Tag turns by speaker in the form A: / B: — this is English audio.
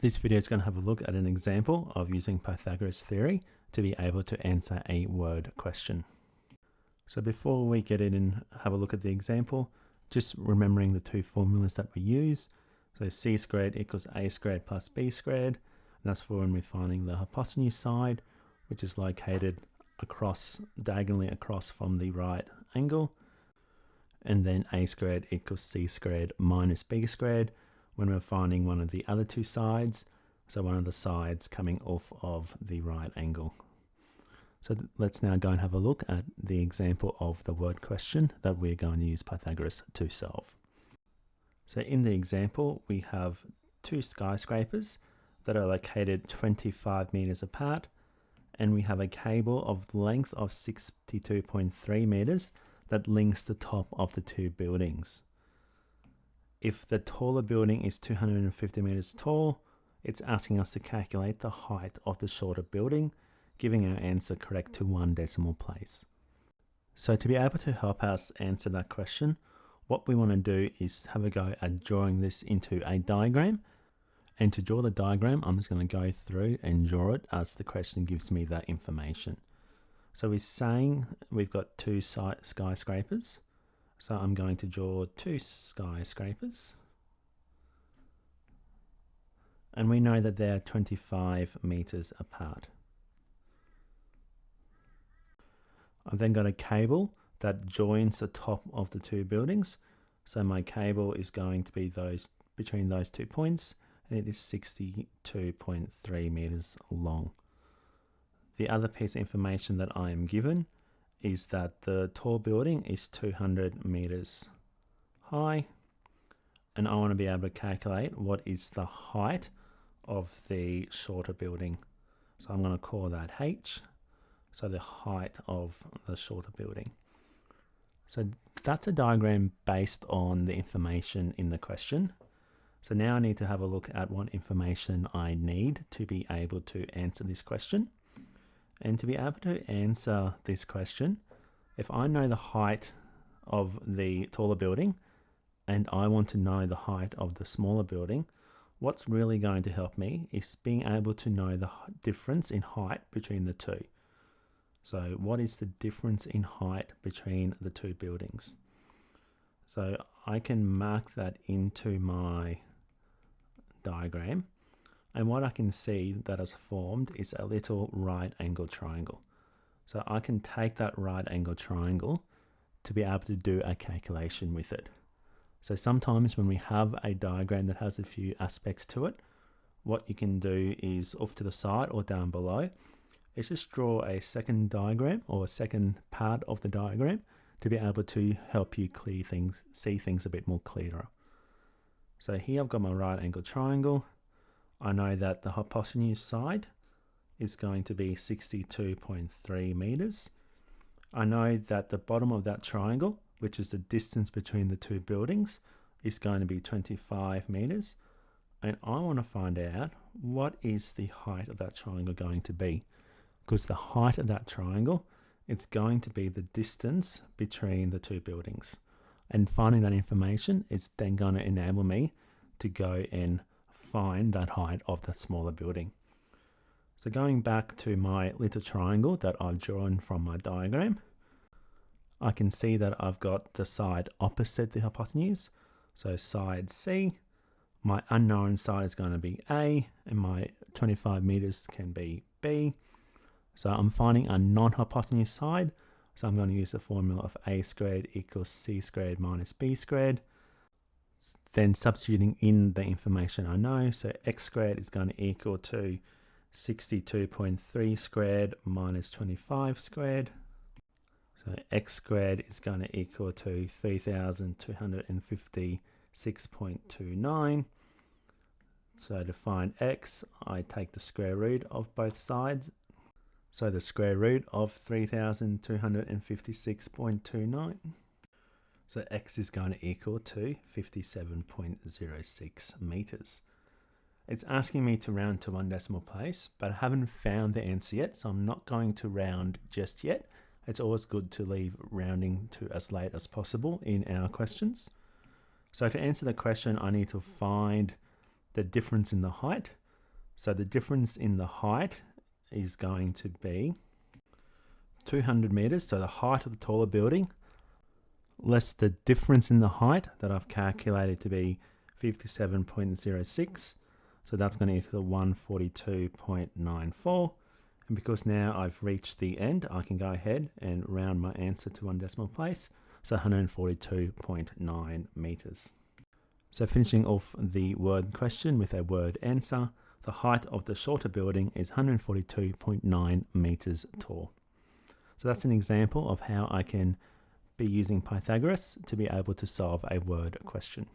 A: This video is going to have a look at an example of using Pythagoras theory to be able to answer a word question. So before we get in and have a look at the example, just remembering the two formulas that we use. So c squared equals a squared plus b squared. And that's for when we're finding the hypotenuse side, which is located diagonally across from the right angle. And then a squared equals c squared minus b squared when we're finding one of the other two sides, so one of the sides coming off of the right angle. So let's now go and have a look at the example of the word question that we're going to use Pythagoras to solve. So in the example, we have two skyscrapers that are located 25 meters apart, and we have a cable of length of 62.3 meters that links the top of the two buildings. If the taller building is 250 meters tall, it's asking us to calculate the height of the shorter building, giving our answer correct to 1 decimal place. So to be able to help us answer that question, what we want to do is have a go at drawing this into a diagram. And to draw the diagram, I'm just going to go through and draw it as the question gives me that information. So we're saying we've got two skyscrapers. So I'm going to draw two skyscrapers. And we know that they're 25 meters apart. I've then got a cable that joins the top of the two buildings. So my cable is going to be between those 2 points, and it is 62.3 meters long. The other piece of information that I am given is that the tall building is 200 meters high, and I want to be able to calculate what is the height of the shorter building. So I'm going to call that h, so the height of the shorter building. So that's a diagram based on the information in the question. So now I need to have a look at what information I need to be able to answer this question. And to be able to answer this question, if I know the height of the taller building and I want to know the height of the smaller building, what's really going to help me is being able to know the difference in height between the two. So what is the difference in height between the two buildings? So I can mark that into my diagram. And what I can see that has formed is a little right angle triangle. So I can take that right angle triangle to be able to do a calculation with it. So sometimes when we have a diagram that has a few aspects to it, what you can do is off to the side or down below, is just draw a second diagram or a second part of the diagram to be able to help you see things a bit more clearer. So here I've got my right angle triangle. I know that the hypotenuse side is going to be 62.3 meters. I know that the bottom of that triangle, which is the distance between the two buildings, is going to be 25 meters. And I want to find out what is the height of that triangle going to be. Because the height of that triangle, it's going to be the distance between the two buildings. And finding that information is then going to enable me to go and find that height of that smaller building. So going back to my little triangle that I've drawn from my diagram, I can see that I've got the side opposite the hypotenuse. So side C, my unknown side is going to be A, and my 25 meters can be B. So I'm finding a non-hypotenuse side. So I'm going to use the formula of a squared equals c squared minus b squared. Then substituting in the information I know, so x squared is going to equal to 62.3 squared minus 25 squared. So x squared is going to equal to 3,256.29. So to find x, I take the square root of both sides. So the square root of 3,256.29. So x is going to equal to 57.06 meters. It's asking me to round to 1 decimal place, but I haven't found the answer yet, so I'm not going to round just yet. It's always good to leave rounding to as late as possible in our questions. So to answer the question, I need to find the difference in the height. So the difference in the height is going to be 200 meters, so the height of the taller building, less the difference in the height that I've calculated to be 57.06. So that's going to equal 142.94. And because now I've reached the end, I can go ahead and round my answer to one decimal place. So 142.9 meters. So finishing off the word question with a word answer, the height of the shorter building is 142.9 meters tall. So that's an example of how I can be using Pythagoras to be able to solve a word question.